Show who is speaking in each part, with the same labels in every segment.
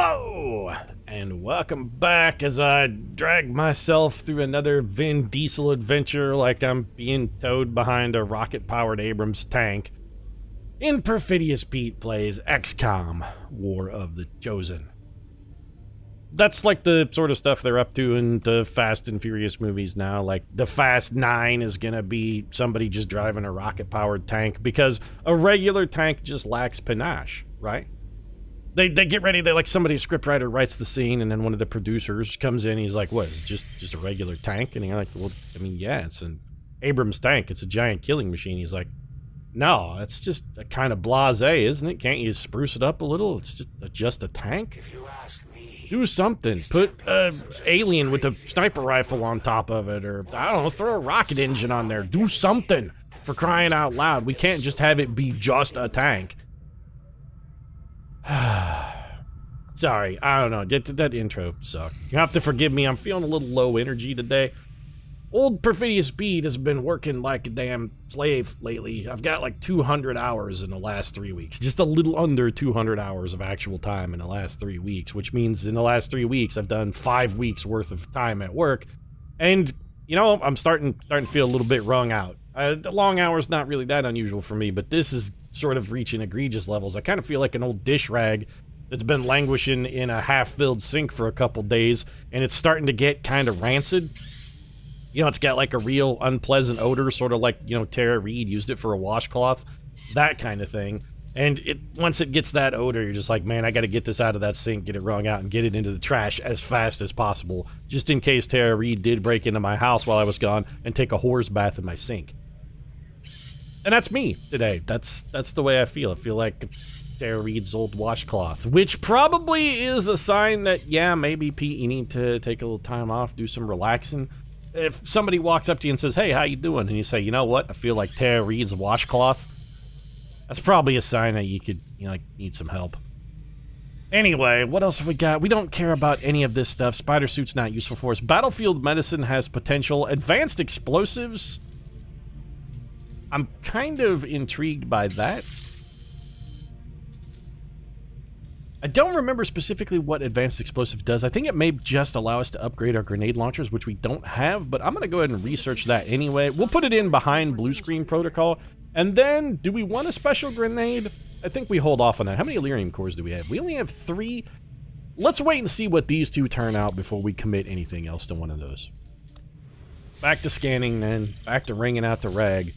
Speaker 1: Hello, and welcome back as I drag myself through another Vin Diesel adventure like I'm being towed behind a rocket-powered Abrams tank. In Perfidious Pete plays XCOM, War of the Chosen. That's like the sort of stuff they're up to in the Fast and Furious movies now. Like, the Fast 9 is gonna be somebody just driving a rocket-powered tank because a regular tank just lacks panache, right? They get ready, somebody, a scriptwriter writes the scene, and then one of the producers comes in, and he's like, what, is it just a regular tank? And you're like, well, I mean, yeah, it's an Abrams tank, it's a giant killing machine. He's like, no, it's just a kind of blasé, isn't it? Can't you spruce it up a little? It's just a tank?
Speaker 2: If you ask me,
Speaker 1: do something. Put an alien with a sniper rifle on top of it, or, I don't know, throw a rocket engine on there. Do something, for crying out loud. We can't just have it be just a tank. Sorry, I don't know, that intro sucked. You have to forgive me, I'm feeling a little low energy today. Old Perfidious Pete has been working like a damn slave lately. I've got like 200 hours in the last 3 weeks. Just a little under 200 hours of actual time in the last 3 weeks, which means in the last 3 weeks I've done 5 weeks worth of time at work. And, you know, I'm starting to feel a little bit wrung out. The long hours not really that unusual for me, but this is sort of reaching egregious levels. I kind of feel like an old dish rag that's been languishing in a half-filled sink for a couple days, and it's starting to get kind of rancid. You know, it's got like a real unpleasant odor, sort of like, you know, Tara Reid used it for a washcloth, that kind of thing. And once it gets that odor, you're just like, man, I gotta get this out of that sink, get it wrung out, and get it into the trash as fast as possible, just in case Tara Reid did break into my house while I was gone and take a whore's bath in my sink. And that's me today. That's the way I feel. I feel like Tara Reid's old washcloth, which probably is a sign that, yeah, maybe, Pete, you need to take a little time off, do some relaxing. If somebody walks up to you and says, hey, how you doing? And you say, you know what? I feel like Tara Reid's washcloth. That's probably a sign that you could, you know, like, need some help. Anyway, what else have we got? We don't care about any of this stuff. Spider suit's not useful for us. Battlefield medicine has potential. Advanced explosives. I'm kind of intrigued by that. I don't remember specifically what advanced explosive does. I think it may just allow us to upgrade our grenade launchers, which we don't have, but I'm going to go ahead and research that anyway. We'll put it in behind blue screen protocol. And then, do we want a special grenade? I think we hold off on that. How many Elerium cores do we have? We only have 3. Let's wait and see what these two turn out before we commit anything else to one of those. Back to scanning then. Back to wringing out the rag.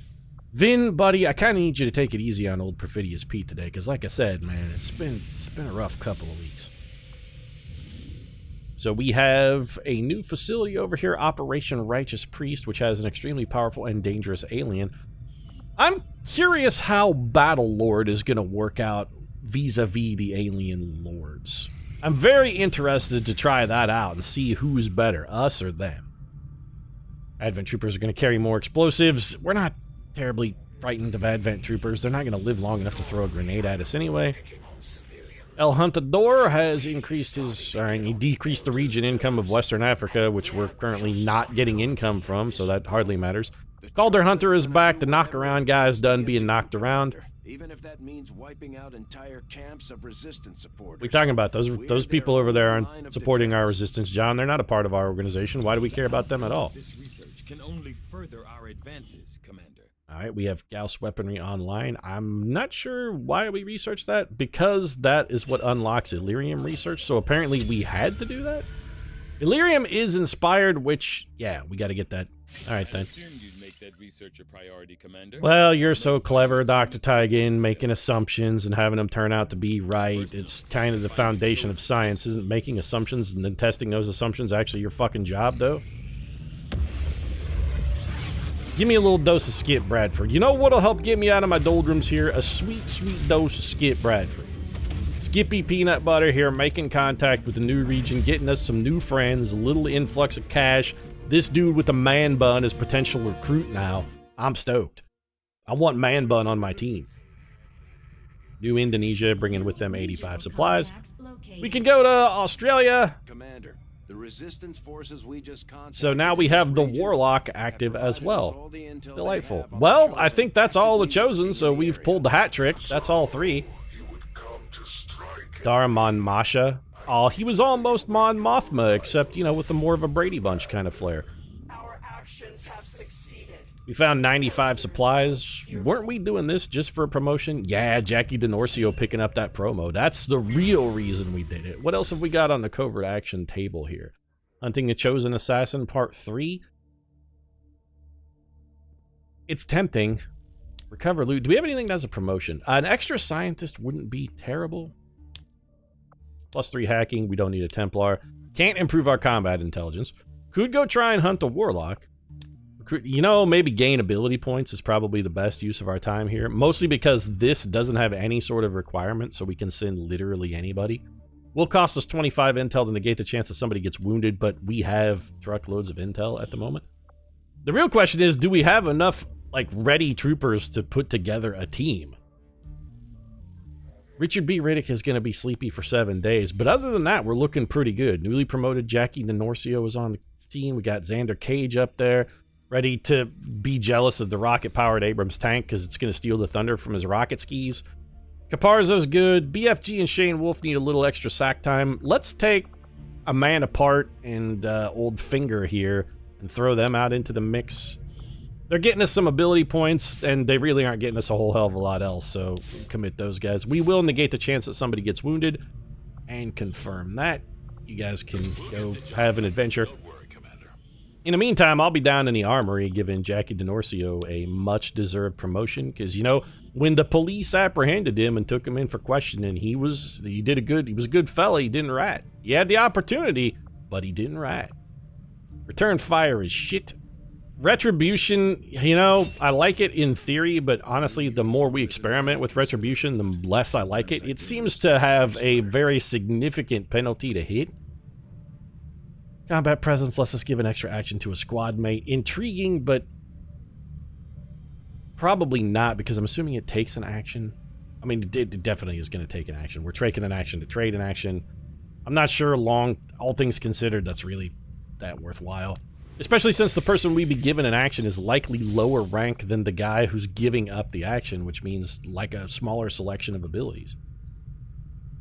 Speaker 1: Vin, buddy, I kind of need you to take it easy on old Perfidious Pete today, because like I said, man, it's been a rough couple of weeks. So we have a new facility over here, Operation Righteous Priest, which has an extremely powerful and dangerous alien. I'm curious how Battle Lord is going to work out vis-a-vis the alien lords. I'm very interested to try that out and see who's better, us or them. Advent troopers are going to carry more explosives. We're not terribly frightened of Advent troopers. They're not going to live long enough to throw a grenade at us anyway. El Huntador has increased his, he decreased the region income of Western Africa, which we're currently not getting income from, so that hardly matters. Calder Hunter is back. The knock-around guy is done being knocked around.
Speaker 2: even if that means wiping out entire camps of resistance supporters.
Speaker 1: What are you talking about? Those people over there aren't supporting our resistance, John. They're not a part of our organization. Why do we care about them at all?
Speaker 3: This research can only further our advances, Commander.
Speaker 1: All right, we have Gauss weaponry online. I'm not sure why we researched that, because that is what unlocks Elerium research, so apparently we had to do that? Elerium is inspired, which, yeah, we got to get that. All right, then.
Speaker 3: That research a priority, Commander.
Speaker 1: Well, you're so clever, Dr. Tygan, making assumptions and having them turn out to be right. It's kind of the foundation of science. Isn't making assumptions and then testing those assumptions actually your fucking job, though? Give me a little dose of Skip Bradford. You know what'll help get me out of my doldrums here? A sweet, sweet dose of Skip Bradford. Skippy peanut butter here, making contact with the new region, getting us some new friends, a little influx of cash. This dude with the man bun is potential recruit now. I'm stoked. I want man bun on my team. New Indonesia, bringing with them 85 supplies. We can go to Australia.
Speaker 2: Commander, the resistance forces we just contacted.
Speaker 1: So now we have the Warlock active as well. Delightful. Well, I think that's all the Chosen, so we've pulled the hat trick. That's all three. Daraman Masha. Oh, he was almost Mon Mothma, except, you know, with a more of a Brady Bunch kind of flair.
Speaker 4: Our actions have succeeded.
Speaker 1: We found 95 supplies. Weren't we doing this just for a promotion? Yeah, Jackie DiNorsio picking up that promo. That's the real reason we did it. What else have we got on the covert action table here? Hunting a Chosen Assassin, Part 3. It's tempting. Recover loot. Do we have anything that's a promotion? An extra scientist wouldn't be terrible. +3 hacking. We don't need a Templar. Can't improve our combat intelligence. Could go try and hunt a Warlock. You know, maybe gain ability points is probably the best use of our time here. Mostly because this doesn't have any sort of requirement, so we can send literally anybody. Will cost us 25 intel to negate the chance that somebody gets wounded, but we have truckloads of intel at the moment. The real question is, do we have enough, like, ready troopers to put together a team? Richard B. Riddick is going to be sleepy for 7 days, but other than that, we're looking pretty good. Newly promoted Jackie DiNorsio is on the team. We got Xander Cage up there, ready to be jealous of the rocket-powered Abrams tank because it's going to steal the thunder from his rocket skis. Caparzo's good. BFG and Shane Wolf need a little extra sack time. Let's take a man apart and old Finger here and throw them out into the mix. They're getting us some ability points, and they really aren't getting us a whole hell of a lot else, so commit those guys. We will negate the chance that somebody gets wounded and confirm that. You guys can go have an adventure. In the meantime, I'll be down in the armory giving Jackie DiNorsio a much-deserved promotion, because, you know, when the police apprehended him and took him in for questioning, he was a good fella. He didn't rat. He had the opportunity, but he didn't rat. Return fire is shit. Retribution, you know, I like it in theory, but honestly, the more we experiment with Retribution, the less I like it. It seems to have a very significant penalty to hit. Combat presence lets us give an extra action to a squad mate. Intriguing, but probably not, because I'm assuming it takes an action. I mean, it definitely is going to take an action. We're trading an action to trade an action. I'm not sure all things considered, that's really that worthwhile. Especially since the person we be given an action is likely lower rank than the guy who's giving up the action, which means like a smaller selection of abilities.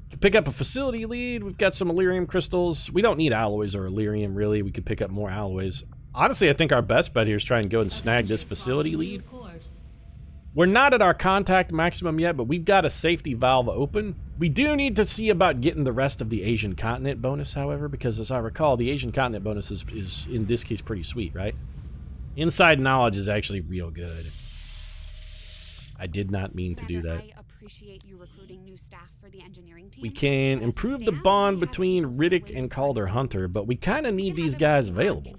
Speaker 1: Can pick up a facility lead. We've got some Illyrium crystals. We don't need alloys or Illyrium, really. We could pick up more alloys. Honestly, I think our best bet here is try and go and snag this facility lead. We're not at our contact maximum yet, but we've got a safety valve open. We do need to see about getting the rest of the Asian continent bonus, however, because as I recall, the Asian continent bonus is in this case pretty sweet, right? Inside knowledge is actually real good. I did not mean to do that.
Speaker 5: I appreciate you recruiting new staff for the engineering team.
Speaker 1: We can improve the bond between Riddick and Calder Hunter, but we kind of need these guys available.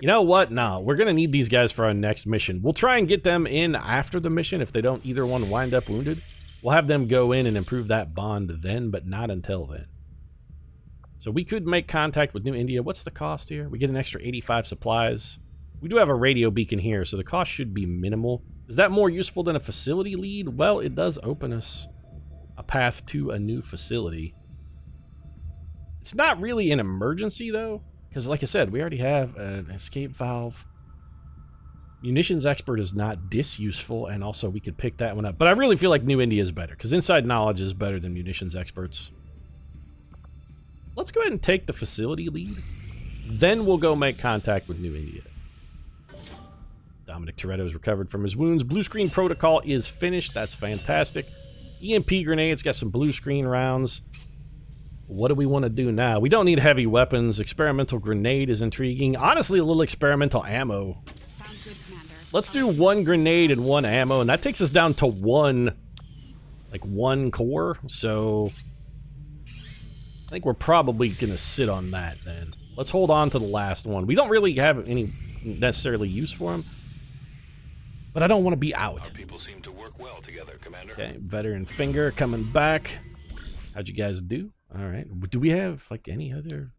Speaker 1: You know what? No, we're going to need these guys for our next mission. We'll try and get them in after the mission if they don't either one wind up wounded. We'll have them go in and improve that bond then, but not until then. So we could make contact with New India. What's the cost here? We get an extra 85 supplies. We do have a radio beacon here, so the cost should be minimal. Is that more useful than a facility lead? Well, it does open us a path to a new facility. It's not really an emergency, though. Because, like I said, we already have an escape valve. Munitions expert is not disuseful, and also we could pick that one up. But I really feel like New India is better, because inside knowledge is better than munitions experts. Let's go ahead and take the facility lead. Then we'll go make contact with New India. Dominic Toretto is recovered from his wounds. Blue screen protocol is finished. That's fantastic. EMP grenades, got some blue screen rounds. What do we want to do now? We don't need heavy weapons. Experimental grenade is intriguing. Honestly, a little experimental ammo.
Speaker 5: Sounds good, Commander.
Speaker 1: Let's do 1 grenade and 1 ammo, and that takes us down to one core. So I think we're probably going to sit on that then. Let's hold on to the last one. We don't really have any necessarily use for him, but I don't want to be out.
Speaker 6: Our people seem to work well together, Commander.
Speaker 1: Okay, Veteran Finger coming back. How'd you guys do? All right. Do we have, like, any other...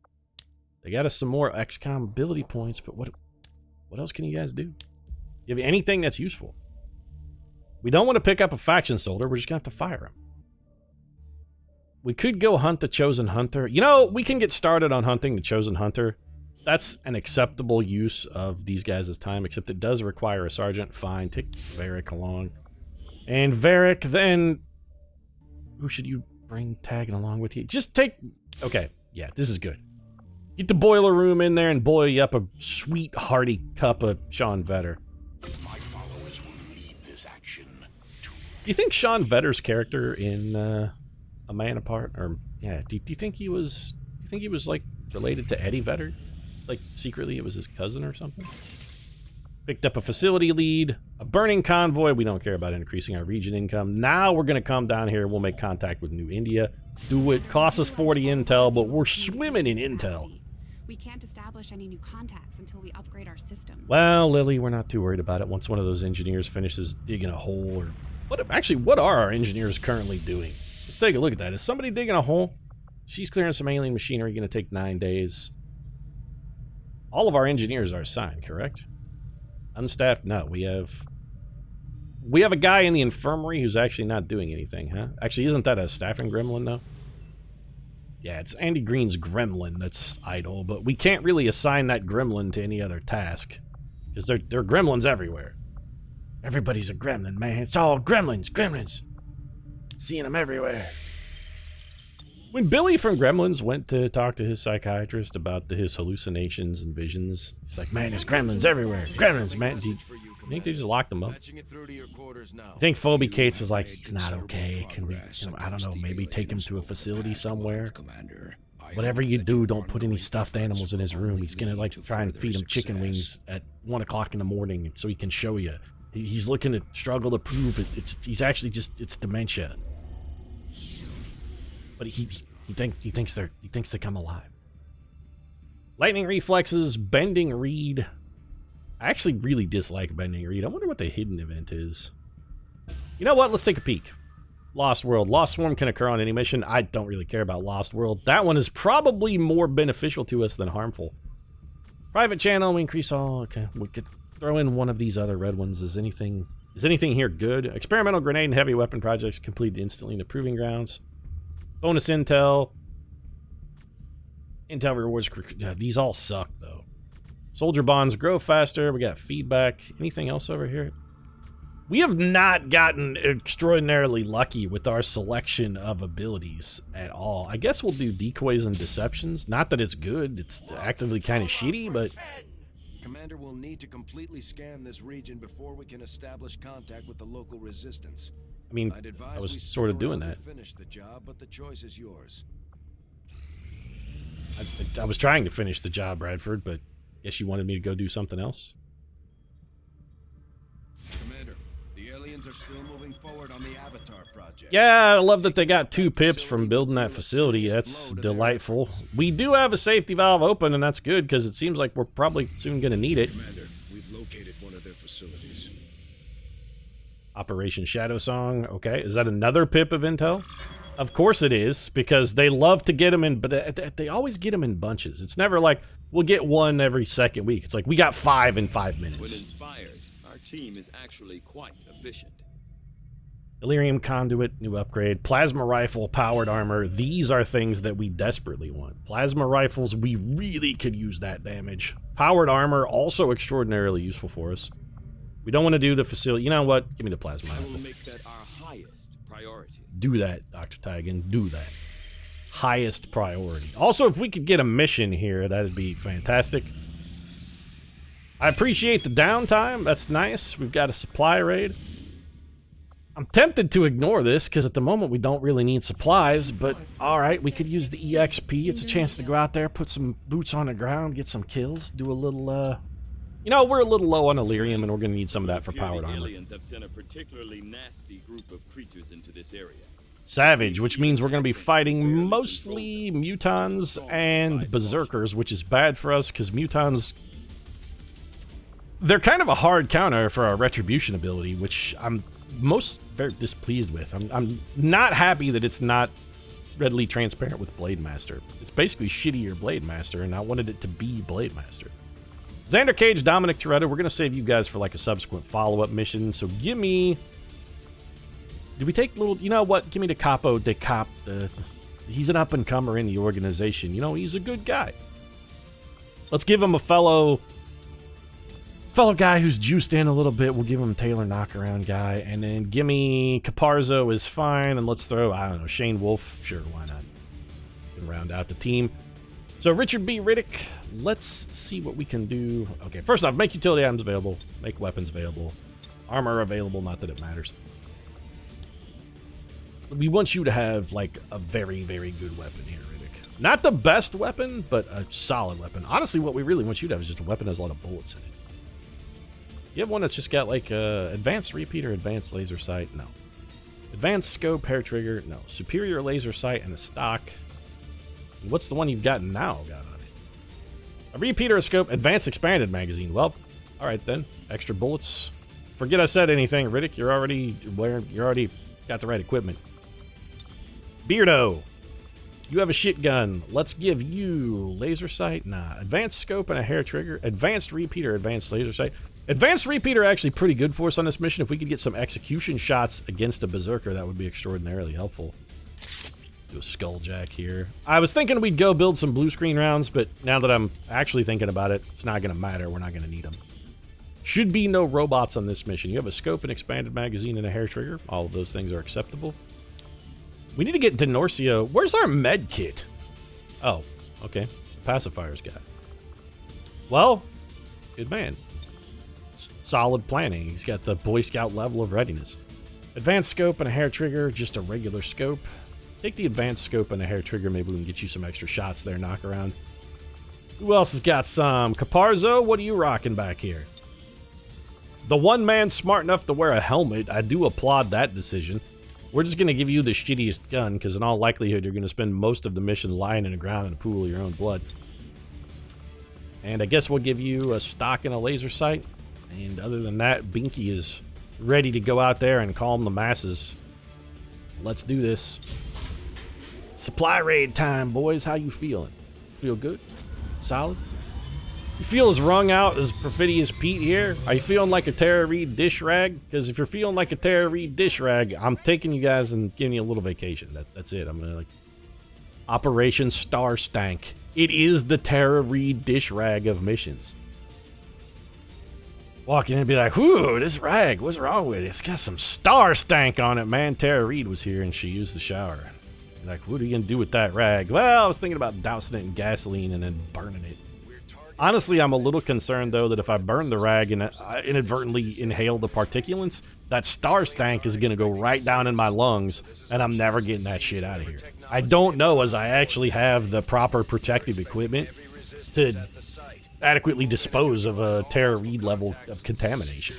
Speaker 1: They got us some more XCOM ability points, but what else can you guys do? You have anything that's useful? We don't want to pick up a faction soldier. We're just going to have to fire him. We could go hunt the Chosen Hunter. You know, we can get started on hunting the Chosen Hunter. That's an acceptable use of these guys' time, except it does require a sergeant. Fine, take Varric along. And Varric, then... Who should you bring tagging along with you. Just take... Okay, yeah, this is good. Get the boiler room in there and boil you up a sweet, hearty cup of Sean Vetter.
Speaker 6: My followers will lead this action.
Speaker 1: Do you think Sean Vetter's character in A Man Apart, or yeah, do you think he was? Do you think he was like related to Eddie Vedder? Like secretly, it was his cousin or something. Picked up a facility lead, a burning convoy. We don't care about increasing our region income. Now we're gonna come down here. We'll make contact with New India. Do it. Costs us 40 intel, but we're swimming in intel.
Speaker 5: We can't establish any new contacts until we upgrade our system.
Speaker 1: Well, Lily, we're not too worried about it. Once one of those engineers finishes digging a hole, or what are our engineers currently doing? Let's take a look at that. Is somebody digging a hole? She's clearing some alien machinery. Going to take 9 days. All of our engineers are assigned, correct? Unstaffed? No, we have a guy in the infirmary who's actually not doing anything, huh? Actually, isn't that a staffing gremlin, though? Yeah, it's Andy Green's gremlin that's idle, but we can't really assign that gremlin to any other task. Because there are gremlins everywhere. Everybody's a gremlin, man. It's all gremlins. Seeing them everywhere. When Billy from Gremlins went to talk to his psychiatrist about his hallucinations and visions, he's like, man, there's gremlins everywhere. Gremlins, man. Do you think they just locked them up? I think Phoebe Cates was like, it's not okay. Can we, I don't know, maybe take him to a facility somewhere? Whatever you do, don't put any stuffed animals in his room. He's gonna like try and feed him chicken wings at 1 o'clock in the morning so he can show you. He's looking to struggle to prove it. He's actually just, it's dementia. But he thinks they come alive. Lightning reflexes, bending reed. I actually really dislike bending reed. I wonder what the hidden event is. You know what? Let's take a peek. Lost World. Lost Swarm can occur on any mission. I don't really care about Lost World. That one is probably more beneficial to us than harmful. Private channel, we increase all. Okay, we could throw in one of these other red ones. Is anything here good? Experimental grenade and heavy weapon projects completed instantly in the proving grounds. Bonus intel. Intel rewards. These all suck, though. Soldier bonds grow faster. We got feedback. Anything else over here? We have not gotten extraordinarily lucky with our selection of abilities at all. I guess we'll do decoys and deceptions. Not that it's good. It's actively kind of shitty, but...
Speaker 2: Commander will need to completely scan this region before we can establish contact with the local resistance.
Speaker 1: I mean, I was sort of doing that.
Speaker 2: Finish the job, but the choice is yours.
Speaker 1: I was trying to finish the job, Bradford, but guess you wanted me to go do something else?
Speaker 2: Commander, the aliens are still moving forward on the Avatar project.
Speaker 1: Yeah, I love that they got 2 pips from building that facility. That's delightful. We do have a safety valve open, and that's good, because it seems like we're probably soon going to need it.
Speaker 2: Commander, we've located one of their facilities.
Speaker 1: Operation Shadow Song. Okay, is that another pip of intel? Of course it is, because they love to get them in, but they always get them in bunches. It's never like, we'll get one every second week. It's like, we got 5 in 5 minutes.
Speaker 7: When inspired, our team is actually quite efficient.
Speaker 1: Delirium conduit, new upgrade. Plasma rifle, powered armor. These are things that we desperately want. Plasma rifles, we really could use that damage. Powered armor, also extraordinarily useful for us. We don't want to do the facility. You know what? Give me the plasma rifle.
Speaker 7: I will make that our highest priority.
Speaker 1: Do that, Dr. Tigan. Do that. Highest priority. Also, if we could get a mission here, that'd be fantastic. I appreciate the downtime. That's nice. We've got a supply raid. I'm tempted to ignore this, because at the moment we don't really need supplies, but alright, we could use the EXP. It's a chance to go out there, put some boots on the ground, get some kills, do a little, You know, we're a little low on Illyrium, and we're going to need some of that for powered armor.
Speaker 7: Aliens have sent a particularly nasty group of creatures into this area.
Speaker 1: Savage, which means we're going to be fighting mostly mutons and berserkers, which is bad for us, because mutons... They're kind of a hard counter for our retribution ability, which I'm very displeased with. I'm not happy that it's not readily transparent with Blade Master. It's basically shittier Blade Master, and I wanted it to be Blade Master. Xander Cage, Dominic Toretto, we're going to save you guys for like a subsequent follow-up mission, so give me... Do we take little... You know what? Give me the Capo de Cap. He's an up-and-comer in the organization. You know, he's a good guy. Let's give him a fellow fellow guy who's juiced in a little bit, we'll give him Taylor knockaround guy, and then gimme Caparzo is fine, and let's throw, I don't know, Shane Wolf, sure, why not? Can round out the team. So Richard B. Riddick, let's see what we can do. Okay, first off, make utility items available, make weapons available, armor available, not that it matters. We want you to have, like, a very, very good weapon here, Riddick. Not the best weapon, but a solid weapon. Honestly, what we really want you to have is just a weapon that has a lot of bullets in it. You have one that's just got, like, advanced repeater, advanced laser sight? No. Advanced scope, hair trigger? No. Superior laser sight and a stock. What's the one you've got now got on it? A repeater, a scope, advanced expanded magazine. Well, alright then. Extra bullets. Forget I said anything, Riddick. You're already got the right equipment. Beardo. You have a shit gun. Let's give you laser sight. Nah. Advanced scope and a hair trigger. Advanced repeater, advanced laser sight. Advanced repeater actually pretty good for us on this mission. If we could get some execution shots against a berserker, that would be extraordinarily helpful. Do a skulljack here. I was thinking we'd go build some blue screen rounds, but now that I'm actually thinking about it, it's not going to matter. We're not going to need them. Should be no robots on this mission. You have a scope, an expanded magazine, and a hair trigger. All of those things are acceptable. We need to get Denorcio. Where's our med kit? Oh, okay. Pacifier's guy. Well, good man. Solid planning. He's got the Boy Scout level of readiness. Advanced scope and a hair trigger, just a regular scope. Take the advanced scope and a hair trigger. Maybe we can get you some extra shots there, knock around. Who else has got some? Caparzo, what are you rocking back here? The one man smart enough to wear a helmet. I do applaud that decision. We're just going to give you the shittiest gun, because in all likelihood, you're going to spend most of the mission lying in the ground in a pool of your own blood. And I guess we'll give you a stock and a laser sight. And other than that, Binky is ready to go out there and calm the masses. Let's do this. Supply raid time, boys. How you feeling? Feel good? Solid? You feel as wrung out as Perfidious Pete here? Are you feeling like a Tara Reid dish rag? Because if you're feeling like a Tara Reid dish rag, I'm taking you guys and giving you a little vacation. That's it. I'm gonna, like, Operation Star Stank. It is the Tara Reid dish rag of missions. Walk in and be like, whoo, this rag, what's wrong with it? It's got some star stank on it, man. Tara Reid was here and she used the shower. Like, what are you gonna do with that rag? Well, I was thinking about dousing it in gasoline and then burning it. Honestly, I'm a little concerned, though, that if I burn the rag and I inadvertently inhale the particulates, that star stank is gonna go right down in my lungs, and I'm never getting that shit out of here. I don't know as I actually have the proper protective equipment to adequately dispose of a Tara Reid level of contamination.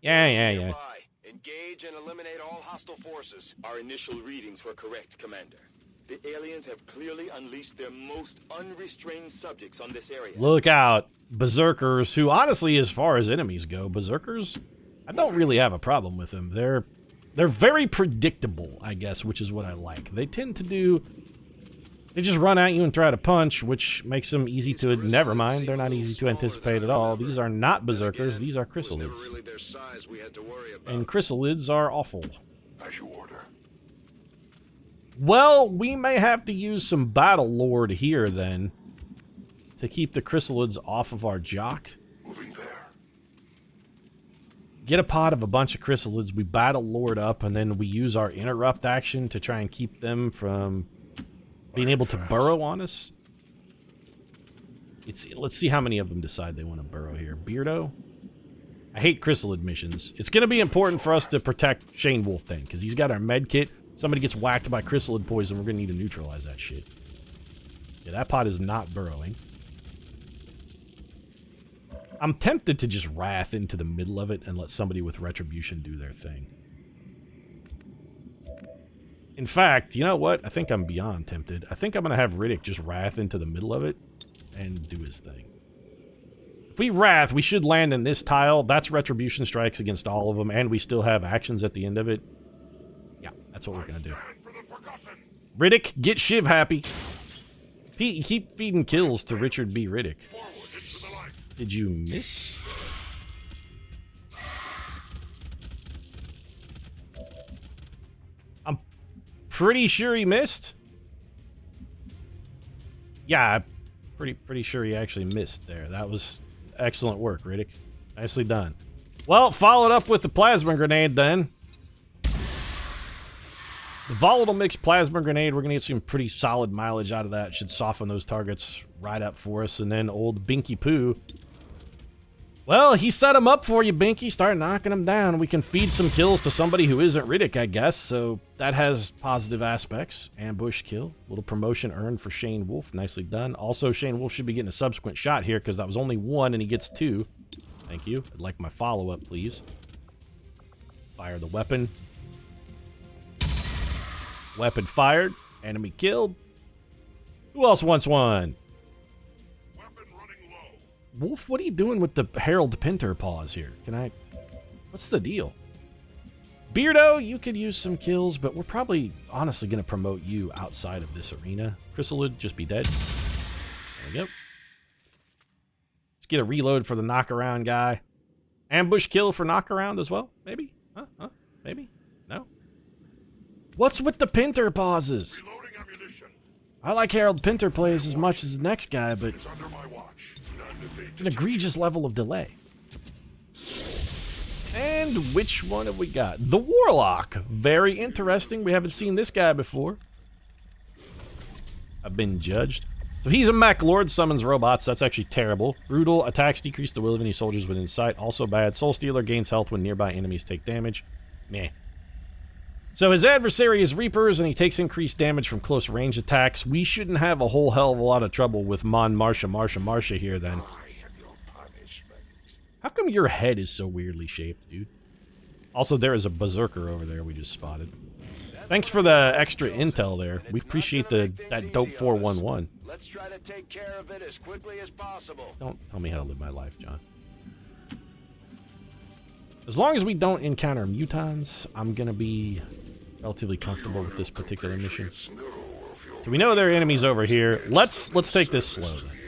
Speaker 1: Yeah.
Speaker 3: Engage and eliminate all hostile forces.
Speaker 7: Our initial readings were correct, Commander. The aliens have clearly unleashed their most unrestrained subjects on this area.
Speaker 1: Look out, berserkers, who honestly, as far as enemies go, berserkers, I don't really have a problem with them. They're very predictable, I guess, which is what I like. They tend to do... They just run at you and try to punch, which makes them easy to... Never mind, they're not easy to anticipate at all. These are not berserkers, these are chrysalids. And chrysalids are awful.
Speaker 6: As you order.
Speaker 1: Well, we may have to use some Battle Lord here, then, to keep the chrysalids off of our jock.
Speaker 6: Moving there.
Speaker 1: Get a pot of a bunch of chrysalids, we Battle Lord up, and then we use our interrupt action to try and keep them from being able to burrow on us. Let's see how many of them decide they want to burrow here. Beardo? I hate chrysalid missions. It's going to be important for us to protect Shane Wolf then, because he's got our med kit. Somebody gets whacked by chrysalid poison, we're going to need to neutralize that shit. Yeah, that pot is not burrowing. I'm tempted to just wrath into the middle of it and let somebody with retribution do their thing. In fact, you know what? I think I'm beyond tempted. I think I'm going to have Riddick just wrath into the middle of it and do his thing. If we wrath, we should land in this tile. That's retribution strikes against all of them, and we still have actions at the end of it. Yeah, that's what we're going to do. Riddick, get Shiv happy. Pete, you keep feeding kills to Richard B. Riddick. Did you miss? I'm pretty sure he missed. Yeah, Pretty sure he actually missed there. That was excellent work, Riddick. Nicely done. Well, followed up with the plasma grenade then. The volatile mixed plasma grenade, we're gonna get some pretty solid mileage out of that. Should soften those targets right up for us. And then old Binky Poo. Well, he set him up for you, Binky. Start knocking him down. We can feed some kills to somebody who isn't Riddick, I guess. So that has positive aspects. Ambush kill. Little promotion earned for Shane Wolf. Nicely done. Also, Shane Wolf should be getting a subsequent shot here because that was only one and he gets two. Thank you. I'd like my follow-up, please. Fire the weapon. Weapon fired. Enemy killed. Who else wants one? Wolf, what are you doing with the Harold Pinter paws here? What's the deal? Beardo, you could use some kills, but we're probably honestly going to promote you outside of this arena. Chrysalid, just be dead. There we go. Let's get a reload for the knockaround guy. Ambush kill for knockaround as well? Maybe? Huh? Maybe? No? What's with the Pinter pauses? I like Harold Pinter plays as much as the next guy, but it's an egregious level of delay. And which one have we got? The Warlock. Very interesting. We haven't seen this guy before. I've been judged. So he's a mech lord, summons robots. That's actually terrible. Brutal. Attacks decrease the will of any soldiers within sight. Also bad. Soul Stealer gains health when nearby enemies take damage. Meh. So his adversary is Reapers, and he takes increased damage from close range attacks. We shouldn't have a whole hell of a lot of trouble with Marsha here, then. How come your head is so weirdly shaped, dude? Also, there is a berserker over there we just spotted. Thanks for the extra intel there. We appreciate that dope 411.
Speaker 2: Let's try to take care of it as quickly as possible.
Speaker 1: Don't tell me how to live my life, John. As long as we don't encounter mutons, I'm gonna be relatively comfortable with this particular mission. So we know there are enemies over here. Let's take this slow then.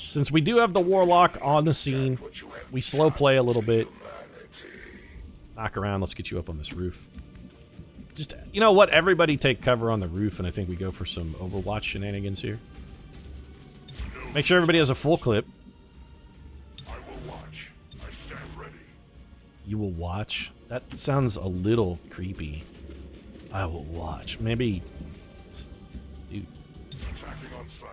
Speaker 1: Since we do have the Warlock on the scene, we slow play a little bit. Knock around, let's get you up on this roof. Just, you know what, everybody take cover on the roof, and I think we go for some Overwatch shenanigans here. Make sure everybody has a full clip.
Speaker 6: I will watch. I stand ready.
Speaker 1: You will watch? That sounds a little creepy. I will watch. Maybe... Dude.
Speaker 6: Attacking on sight.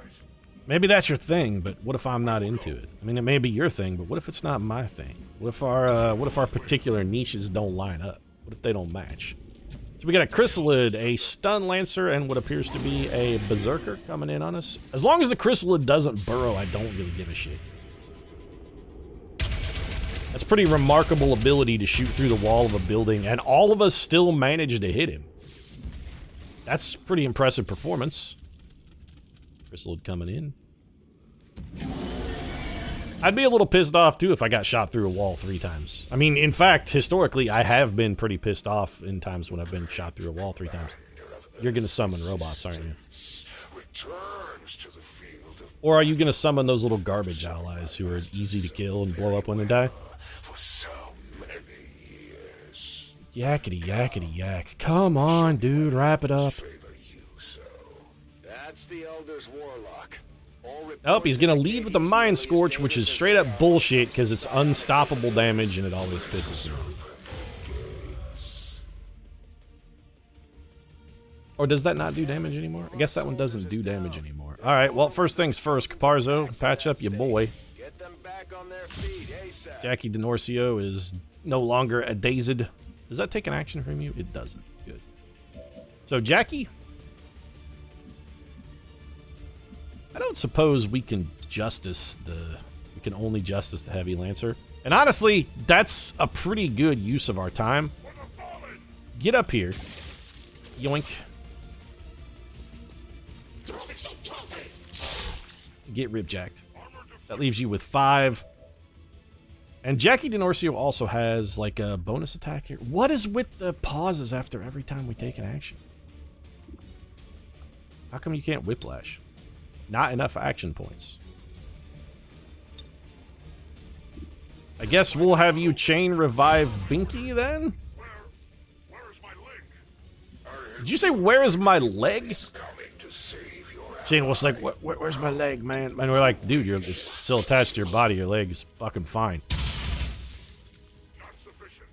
Speaker 1: Maybe that's your thing, but what if I'm not into it? I mean, it may be your thing, but what if it's not my thing? What if our particular niches don't line up? What if they don't match? So we got a Chrysalid, a Stun Lancer, and what appears to be a Berserker coming in on us. As long as the Chrysalid doesn't burrow, I don't really give a shit. That's pretty remarkable ability to shoot through the wall of a building, and all of us still manage to hit him. That's pretty impressive performance. Chrysalid coming in. I'd be a little pissed off, too, if I got shot through a wall 3 times. I mean, in fact, historically, I have been pretty pissed off in times when I've been shot through a wall 3 times. You're going to summon robots, aren't you? Or are you going to summon those little garbage allies who are easy to kill and blow up when they die? Yakety, yakety, yak. Come on, dude, wrap it up.
Speaker 2: That's the Elder's Warlock.
Speaker 1: Oh, he's gonna lead with the Mind Scorch, which is straight up bullshit because it's unstoppable damage and it always pisses me off. Or does that not do damage anymore? I guess that one doesn't do damage anymore. Alright, well, first things first, Caparzo, patch up your boy.
Speaker 2: Get them back on their feet ASAP.
Speaker 1: Jackie Denorcio is no longer a dazed. Does that take an action from you? It doesn't. Good. So, Jackie? I don't suppose we can only justice the Heavy Lancer. And honestly, that's a pretty good use of our time. Get up here. Yoink. Get ripjacked. That leaves you with 5. And Jackie Denorcio also has like a bonus attack here. What is with the pauses after every time we take an action? How come you can't whiplash? Not enough action points. I guess we'll have you chain revive Binky then? Did you say, where is my leg? Shane was like, where's my leg, man? And we're like, dude, it's still attached to your body. Your leg is fucking fine.
Speaker 6: Not sufficient.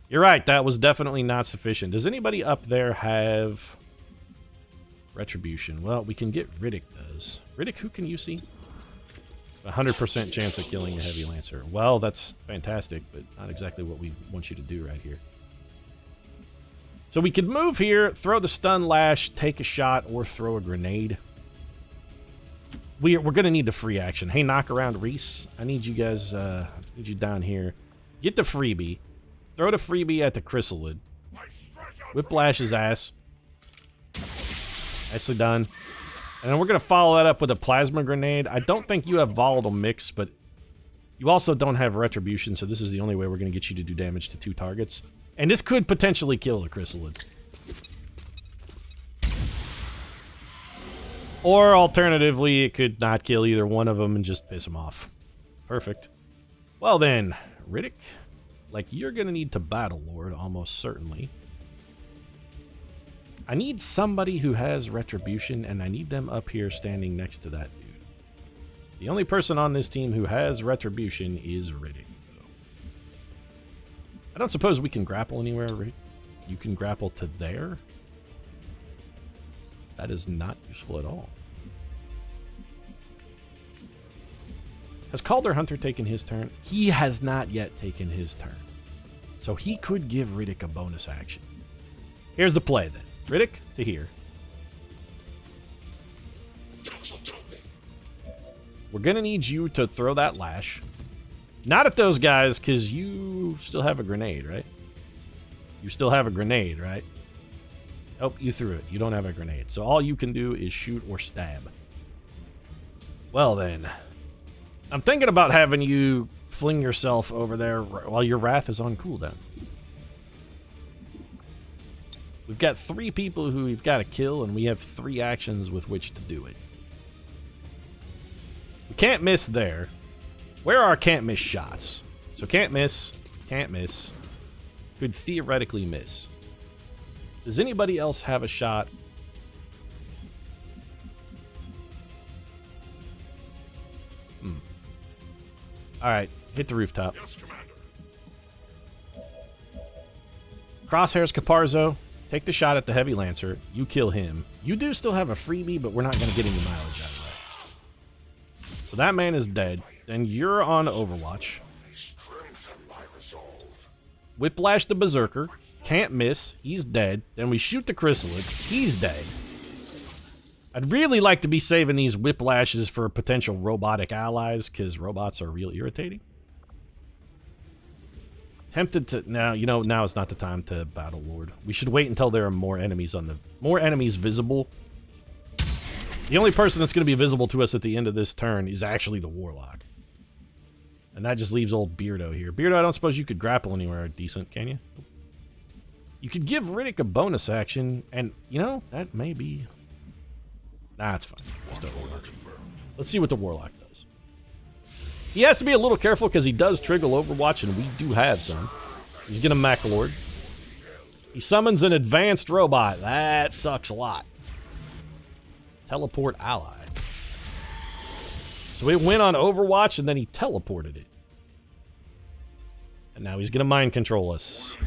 Speaker 1: You're right. That was definitely not sufficient. Does anybody up there have retribution? Well, we can get Riddick does. Riddick, who can you see? 100% chance of killing a heavy lancer. Well, that's fantastic, but not exactly what we want you to do right here. So we could move here, throw the stun lash, take a shot, or throw a grenade. We're going to need the free action. Hey, knock around Reese. I need you guys, need you down here. Get the freebie. Throw the freebie at the chrysalid. Whiplash his ass. Nicely done. And then we're going to follow that up with a plasma grenade. I don't think you have volatile mix, but you also don't have retribution, so this is the only way we're going to get you to do damage to 2 targets. And this could potentially kill the chrysalid. Or alternatively, it could not kill either one of them and just piss them off. Perfect. Well then, Riddick, like you're going to need to battle Lord almost certainly. I need somebody who has retribution, and I need them up here standing next to that dude. The only person on this team who has retribution is Riddick. I don't suppose we can grapple anywhere, Riddick. You can grapple to there? That is not useful at all. Has Calder Hunter taken his turn? He has not yet taken his turn. So he could give Riddick a bonus action. Here's the play then. Riddick to here. We're going to need you to throw that lash. Not at those guys, because you still have a grenade, right? You still have a grenade, right? Oh, you threw it. You don't have a grenade. So all you can do is shoot or stab. Well then. I'm thinking about having you fling yourself over there while your wrath is on cooldown. We've got 3 people who we've got to kill, and we have 3 actions with which to do it. We can't miss there. Where are our can't miss shots? So can't miss, could theoretically miss. Does anybody else have a shot? Alright, hit the rooftop.
Speaker 6: Yes, Commander.
Speaker 1: Crosshairs Caparzo. Take the shot at the Heavy Lancer. You kill him. You do still have a freebie, but we're not going to get any mileage out of that. So that man is dead. Then you're on Overwatch.
Speaker 6: Strengthen my resolve.
Speaker 1: Whiplash the Berserker. Can't miss. He's dead. Then we shoot the Chrysalid. He's dead. I'd really like to be saving these Whiplashes for potential robotic allies, because robots are real irritating. Tempted to... Now, you know, now is not the time to battle Lord. We should wait until there are more enemies on the... More enemies visible. The only person that's going to be visible to us at the end of this turn is actually the Warlock. And that just leaves old Beardo here. Beardo, I don't suppose you could grapple anywhere decent, can you? You could give Riddick a bonus action, and, you know, that may be... Nah, it's fine. Just Overwatch. Let's see what the Warlock does. He has to be a little careful because he does trigger Overwatch, and we do have some. He's going to Mech Lord. He summons an advanced robot. That sucks a lot. Teleport ally. So it went on Overwatch, and then he teleported it. And now he's going to mind control us.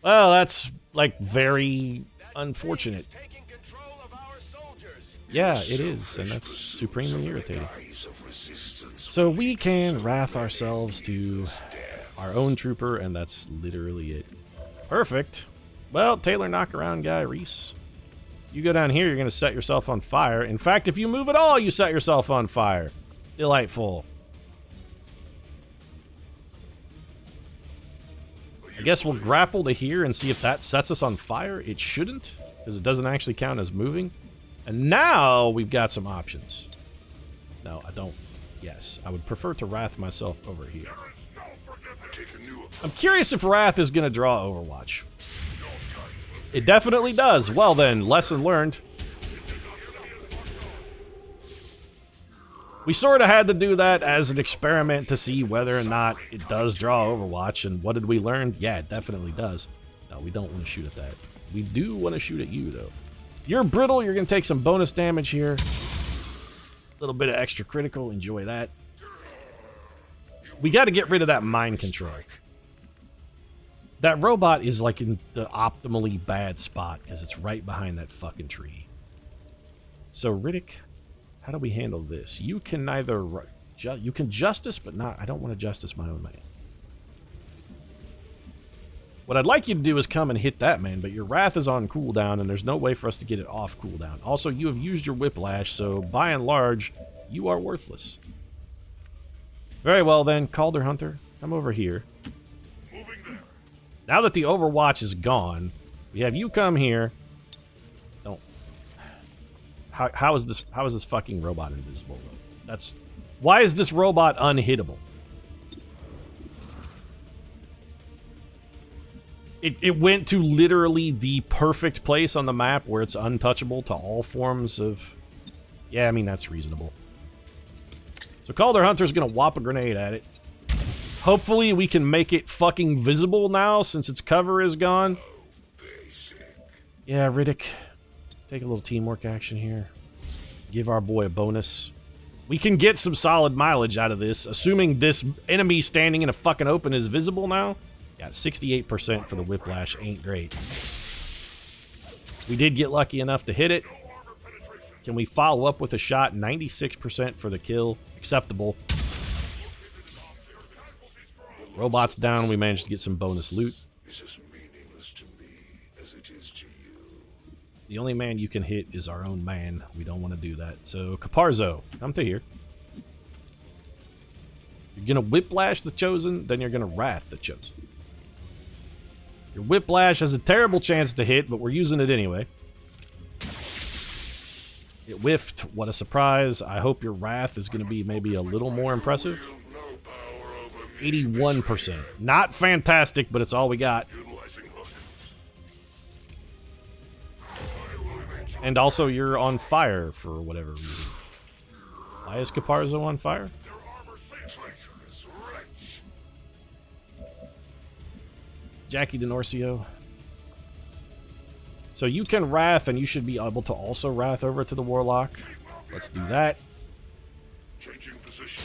Speaker 1: Well, that's, like, very unfortunate. Yeah, it is, and that's supremely irritating. So we can wrath ourselves to our own trooper, and that's literally it. Perfect. Well, Taylor knockaround guy, Reese. You go down here, you're going to set yourself on fire. In fact, if you move at all, you set yourself on fire. Delightful. I guess we'll grapple to here and see if that sets us on fire. It shouldn't, because it doesn't actually count as moving. And now we've got some options. No, I don't. Yes, I would prefer to wrath myself over here. I'm curious if wrath is going to draw Overwatch. It definitely does. Well then, lesson learned. We sort of had to do that as an experiment to see whether or not it does draw Overwatch, and what did we learn? Yeah, it definitely does. No, we don't want to shoot at that. We do want to shoot at you, though. You're brittle. You're going to take some bonus damage here. A little bit of extra critical. Enjoy that. We got to get rid of that mind control. That robot is like in the optimally bad spot because it's right behind that fucking tree. So, Riddick, how do we handle this? You can neither... You can justice, but not... I don't want to justice my own man. What I'd like you to do is come and hit that man, but your wrath is on cooldown, and there's no way for us to get it off cooldown. Also, you have used your whiplash, so by and large, you are worthless. Very well, then. Calder Hunter, come over here. Now that the Overwatch is gone, we have you come here. Don't... How is this fucking robot invisible, though? That's... Why is this robot unhittable? It went to literally the perfect place on the map where it's untouchable to all forms of... Yeah, I mean, that's reasonable. So Calder Hunter's gonna whop a grenade at it. Hopefully we can make it fucking visible now since its cover is gone. Yeah, Riddick. Take a little teamwork action here. Give our boy a bonus. We can get some solid mileage out of this, assuming this enemy standing in a fucking open is visible now. Yeah, 68% for the whiplash ain't great. We did get lucky enough to hit it. Can we follow up with a shot? 96% for the kill. Acceptable. Robot's down. We managed to get some bonus loot.
Speaker 6: This is meaningless to me as it is to you.
Speaker 1: The only man you can hit is our own man. We don't want to do that. So, Caparzo, come to here. You're going to whiplash the Chosen, then you're going to wrath the Chosen. Your whiplash has a terrible chance to hit, but we're using it anyway. It whiffed. What a surprise. I hope your wrath is going to be maybe a little more impressive. 81%. Not fantastic, but it's all we got. And also, you're on fire for whatever reason. Why is Caparzo on fire? Jackie Denorcio. So you can wrath, and you should be able to also wrath over to the Warlock. Let's do that.
Speaker 6: Changing position.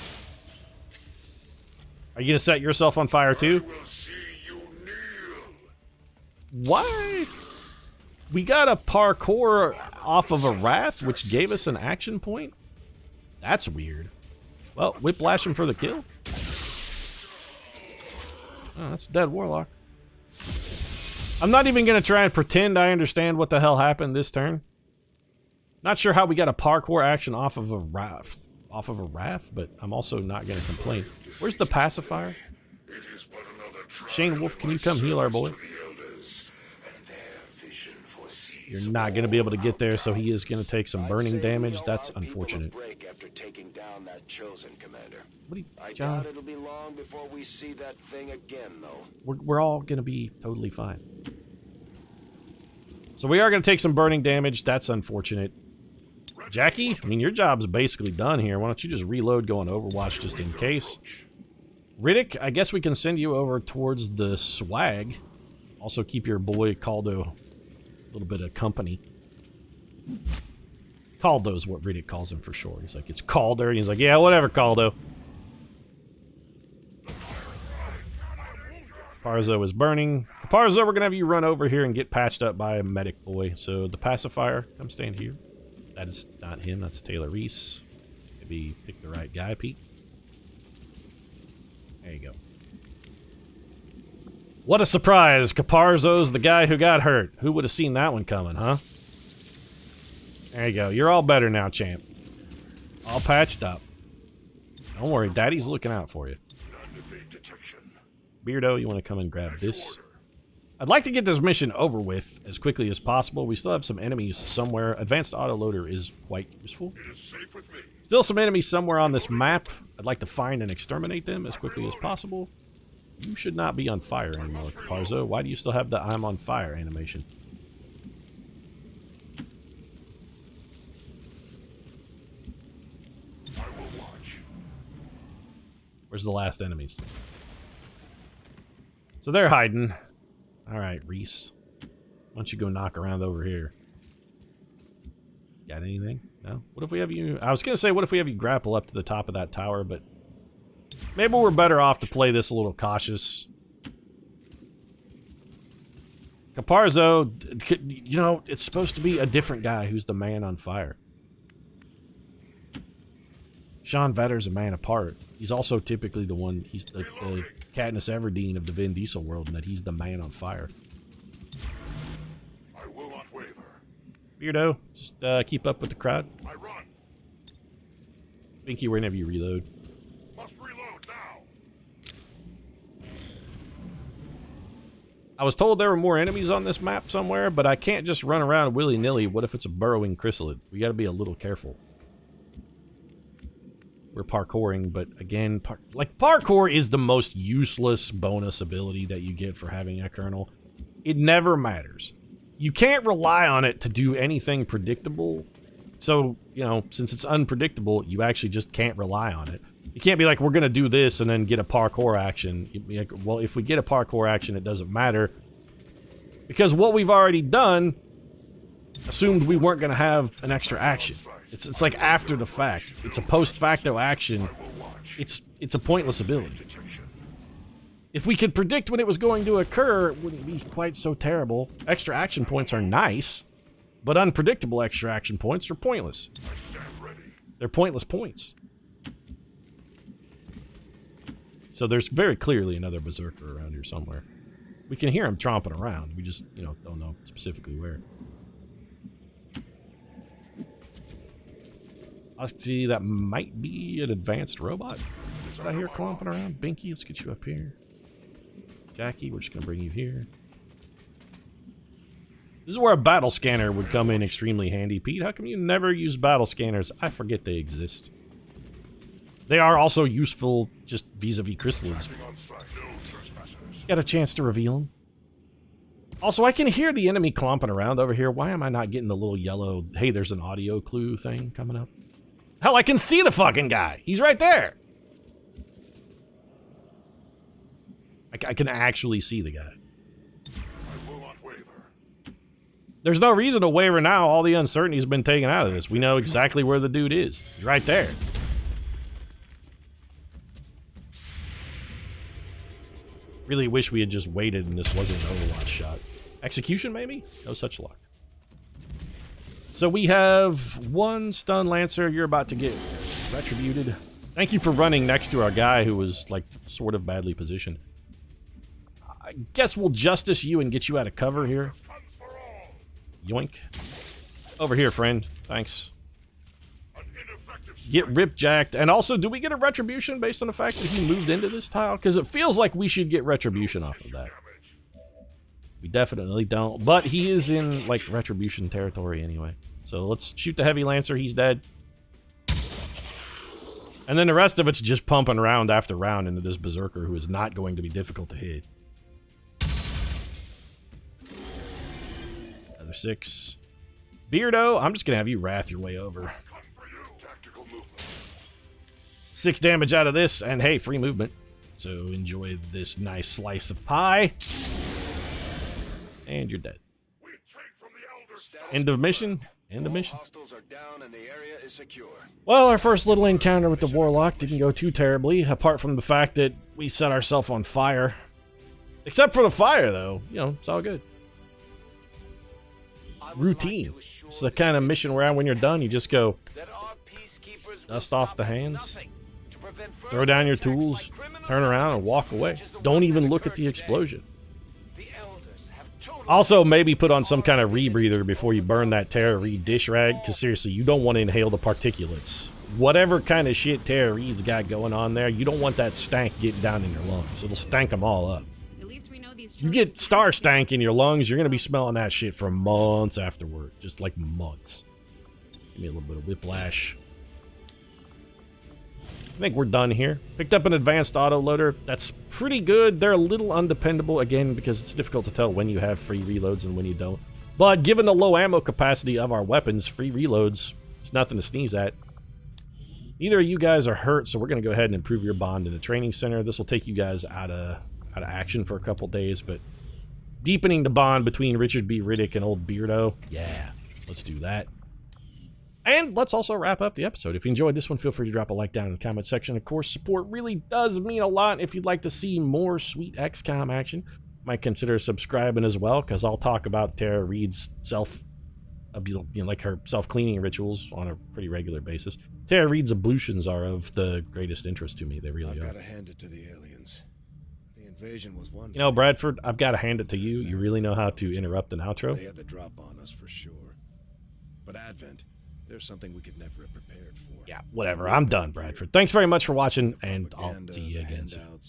Speaker 1: Are you going to set yourself on fire too?
Speaker 6: We'll see you kneel.
Speaker 1: Why? We got a parkour off of a wrath, which gave us an action point? That's weird. Well, whiplash him for the kill. Oh, that's a dead Warlock. I'm not even going to try and pretend I understand what the hell happened this turn. Not sure how we got a parkour action off of a wrath, but I'm also not going to complain. Where's the pacifier? Shane Wolf, can you come heal our boy? You're not going to be able to get there, so he is going to take some burning damage. That's unfortunate.
Speaker 2: After taking down that Chosen, Commander.
Speaker 1: What are you,
Speaker 2: I
Speaker 1: John?
Speaker 2: doubt it'll be long before we see that thing again, though.
Speaker 1: We're all going to be totally fine. So we are going to take some burning damage. That's unfortunate. Jackie, I mean, your job's basically done here. Why don't you just reload, go on Overwatch just in case. Riddick, I guess we can send you over towards the swag. Also keep your boy Caldo a little bit of company. Caldo's what Riddick calls him for short. He's like, it's Calder. And he's like, yeah, whatever, Caldo. Caparzo is burning. Caparzo, we're going to have you run over here and get patched up by a medic boy. So the pacifier, come stand here. That is not him. That's Taylor Reese. Maybe pick the right guy, Pete. There you go. What a surprise. Caparzo's the guy who got hurt. Who would have seen that one coming, huh? There you go. You're all better now, champ. All patched up. Don't worry. Daddy's looking out for you. Beardo, you want to come and grab this? I'd like to get this mission over with as quickly as possible. We still have some enemies somewhere. Advanced autoloader is quite useful. Still some enemies somewhere on this map. I'd like to find and exterminate them as quickly as possible. You should not be on fire anymore, Caparzo. Why do you still have the I'm on fire animation?
Speaker 6: I will watch.
Speaker 1: Where's the last enemies? So they're hiding. Alright, Reese. Why don't you go knock around over here? Got anything? No? What if we have you... I was gonna say, what if we have you grapple up to the top of that tower, but... maybe we're better off to play this a little cautious. Caparzo, you know, it's supposed to be a different guy who's the man on fire. Sean Vetter's a man apart. He's also typically the one, he's the Katniss Everdeen of the Vin Diesel world, and that he's the man on fire.
Speaker 6: I will not waver.
Speaker 1: Beardo, just keep up with the crowd.
Speaker 6: I run.
Speaker 1: Binky, whenever you reload.
Speaker 6: Must reload now.
Speaker 1: I was told there were more enemies on this map somewhere, but I can't just run around willy-nilly. What if it's a burrowing chrysalid? We gotta be a little careful. We're parkouring, but again, parkour is the most useless bonus ability that you get for having a kernel. It never matters. You can't rely on it to do anything predictable. So, you know, since it's unpredictable, you actually just can't rely on it. You can't be like, we're gonna do this and then get a parkour action. You'd be like, well, if we get a parkour action, it doesn't matter. Because what we've already done assumed we weren't gonna have an extra action. It's like after the fact. It's a post facto action. It's a pointless ability. If we could predict when it was going to occur, it wouldn't be quite so terrible. Extra action points are nice, but unpredictable extra action points are pointless. They're pointless points. So there's very clearly another berserker around here somewhere. We can hear him tromping around. We just, you know, don't know specifically where. I see that might be an advanced robot. Did I hear clomping around? Binky, let's get you up here. Jackie, we're just going to bring you here. This is where a battle scanner would come in extremely handy. Pete, how come you never use battle scanners? I forget they exist. They are also useful just vis-a-vis chrysalids. Got a chance to reveal them. Also, I can hear the enemy clomping around over here. Why am I not getting the little yellow, hey, there's an audio clue thing coming up? Hell, I can see the fucking guy. He's right there. I can actually see the guy.
Speaker 6: I will not waver.
Speaker 1: There's no reason to waver now. All the uncertainty's been taken out of this. We know exactly where the dude is. He's right there. Really wish we had just waited and this wasn't an Overwatch shot. Execution, maybe? No such luck. So we have one stun lancer. You're about to get retributed. Thank you for running next to our guy who was, like, sort of badly positioned. I guess we'll justice you and get you out of cover here. Yoink. Over here, friend. Thanks. Get rip-jacked. And also, do we get a retribution based on the fact that he moved into this tile? Because it feels like we should get retribution off of that. We definitely don't. But he is in, like, retribution territory anyway. So let's shoot the heavy lancer. He's dead. And then the rest of it's just pumping round after round into this berserker who is not going to be difficult to hit. Another 6. Beardo, I'm just going to have you wrath your way over. 6 damage out of this, and hey, free movement. So enjoy this nice slice of pie. And you're dead. End of mission. End of mission. Well, our first little encounter with the Warlock didn't go too terribly, apart from the fact that we set ourselves on fire. Except for the fire, though. You know, it's all good. Routine. It's the kind of mission where when you're done, you just go dust off the hands, throw down your tools, turn around, and walk away. Don't even look at the explosion. Also, maybe put on some kind of rebreather before you burn that Tara Reid dish rag, because seriously, you don't want to inhale the particulates. Whatever kind of shit Tara Reid's got going on there, you don't want that stank getting down in your lungs. It'll stank them all up.
Speaker 5: At least we know these
Speaker 1: You get star stank in your lungs, you're going to be smelling that shit for months afterward. Just like months. Give me a little bit of whiplash. I think we're done here. Picked up an advanced autoloader. That's pretty good. They're a little undependable, again, because it's difficult to tell when you have free reloads and when you don't. But given the low ammo capacity of our weapons, free reloads, it's nothing to sneeze at. Neither of you guys are hurt, so we're going to go ahead and improve your bond in the training center. This will take you guys out of action for a couple days, but deepening the bond between Richard B. Riddick and old Beardo. Yeah, let's do that. And let's also wrap up the episode. If you enjoyed this one, feel free to drop a like down in the comment section. Of course, support really does mean a lot. If you'd like to see more sweet XCOM action, might consider subscribing as well, because I'll talk about Tara Reid's like her self-cleaning rituals on a pretty regular basis. Tara Reid's ablutions are of the greatest interest to me. They really
Speaker 2: I've
Speaker 1: are.
Speaker 2: got to hand it to the aliens. The invasion was one.
Speaker 1: You know, Bradford, I've got to hand it to you. You really know how to interrupt an outro.
Speaker 2: They had the drop on us for sure. But Advent, there's something we could never have prepared for.
Speaker 1: Yeah, whatever. I'm done, Bradford. Thanks very much for watching, and I'll see you again soon.